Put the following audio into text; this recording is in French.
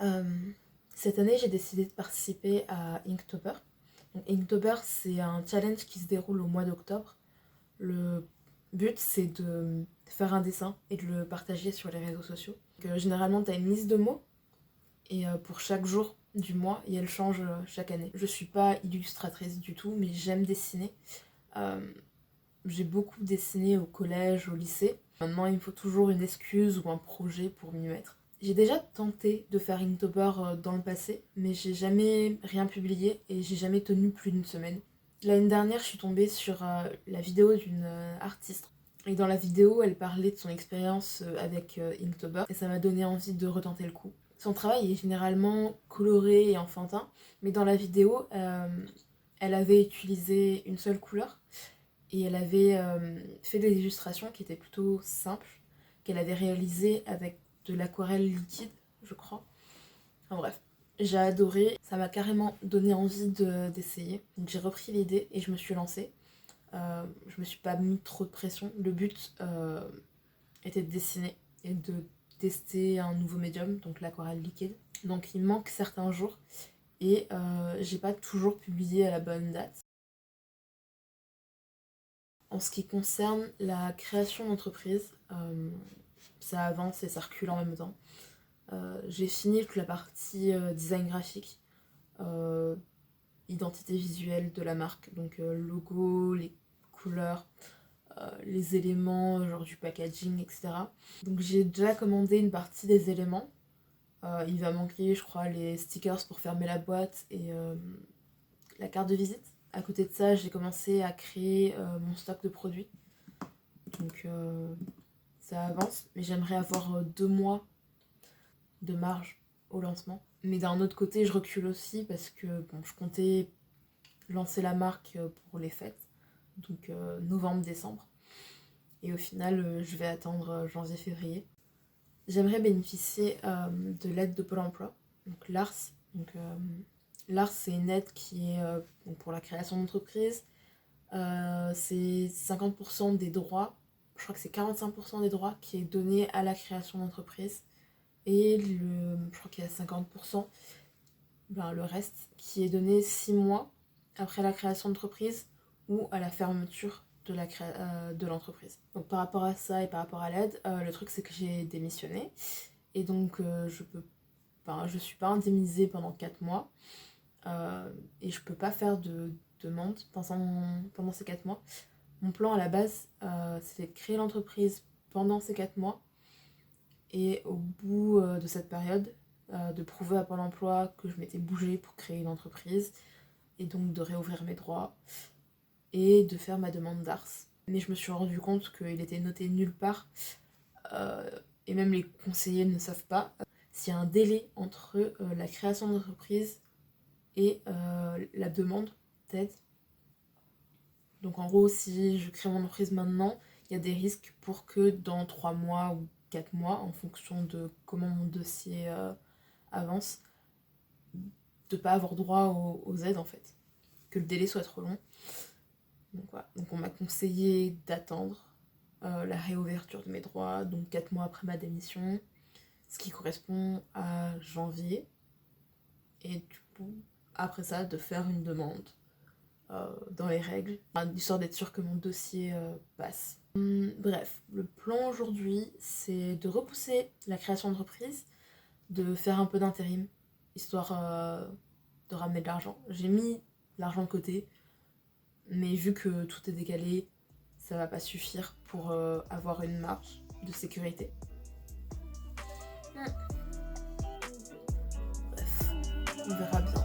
Euh, Cette année, j'ai décidé de participer à Inktober. Donc, Inktober, c'est un challenge qui se déroule au mois d'octobre. Le but, c'est de faire un dessin et de le partager sur les réseaux sociaux. Donc, généralement, tu as une liste de mots et pour chaque jour du mois, et elle change chaque année. Je suis pas illustratrice du tout, mais j'aime dessiner. Euh, j'ai beaucoup dessiné au collège, au lycée. Maintenant, il me faut toujours une excuse ou un projet pour m'y mettre. J'ai déjà tenté de faire Inktober dans le passé, mais j'ai jamais rien publié et j'ai jamais tenu plus d'une semaine. L'année dernière, je suis tombée sur la vidéo d'une artiste. Et dans la vidéo, elle parlait de son expérience avec Inktober et ça m'a donné envie de retenter le coup. Son travail est généralement coloré et enfantin, mais dans la vidéo, elle avait utilisé une seule couleur et elle avait fait des illustrations qui étad'étaient plutôt simples, qu'elle avait réalisées avec de l'aquarelle liquide, je crois. Enfin bref, j'ai adoré, ça m'a carrément donné envie d'essayer. Donc j'ai repris l'idée et je me suis lancée. Je me suis pas mis trop de pression. Le but était de dessiner et de tester un nouveau médium, donc l'aquarelle liquide. Donc il manque certains jours et j'ai pas toujours publié à la bonne date. En ce qui concerne la création d'entreprise, ça avance et ça recule en même temps. J'ai fini toute la partie design graphique, euh, identité visuelle de la marque, donc logo, les couleurs, les éléments, genre du packaging, etc. Donc j'ai déjà commandé une partie des éléments. Il va manquer, je crois, les stickers pour fermer la boîte et la carte de visite. À côté de ça, j'ai commencé à créer mon stock de produits. Donc ça avance, mais j'aimerais avoir 2 mois de marge au lancement. Mais d'un autre côté, je recule aussi parce que bon, je comptais lancer la marque pour les fêtes, donc novembre-décembre. Et au final, je vais attendre janvier-février. J'aimerais bénéficier de l'aide de Pôle emploi, donc l'ARS. Donc, l'ARS, c'est une aide qui est donc pour la création d'entreprise. C'est 50% des droits, je crois que c'est 45% des droits qui est donné à la création d'entreprise. Et je crois qu'il y a 50%, ben, le reste, qui est donné 6 mois après la création d'entreprise ou à la fermeture de l'entreprise. Donc par rapport à ça et par rapport à l'aide, le truc c'est que j'ai démissionné et donc je suis pas indemnisée pendant 4 mois et je peux pas faire de demande pendant ces 4 mois. Mon plan à la base c'était de créer l'entreprise pendant ces 4 mois et au bout de cette période de prouver à Pôle emploi que je m'étais bougée pour créer une entreprise et donc de réouvrir mes droits et de faire ma demande d'ARS. Mais je me suis rendu compte qu'il était noté nulle part et même les conseillers ne savent pas s'il y a un délai entre la création d'entreprise et la demande d'aide. Donc en gros, si je crée mon entreprise maintenant, il y a des risques pour que dans 3 mois ou 4 mois, en fonction de comment mon dossier avance, de pas avoir droit aux aides en fait, que le délai soit trop long. Donc voilà, donc on m'a conseillé d'attendre la réouverture de mes droits, donc 4 mois après ma démission, ce qui correspond à janvier, et du coup, après ça, de faire une demande dans les règles, histoire d'être sûr que mon dossier passe. Bref, le plan aujourd'hui, c'est de repousser la création d'entreprise, de faire un peu d'intérim, histoire de ramener de l'argent. J'ai mis de l'argent de côté, mais vu que tout est décalé, ça va pas suffire pour avoir une marge de sécurité. Bref, on verra bien.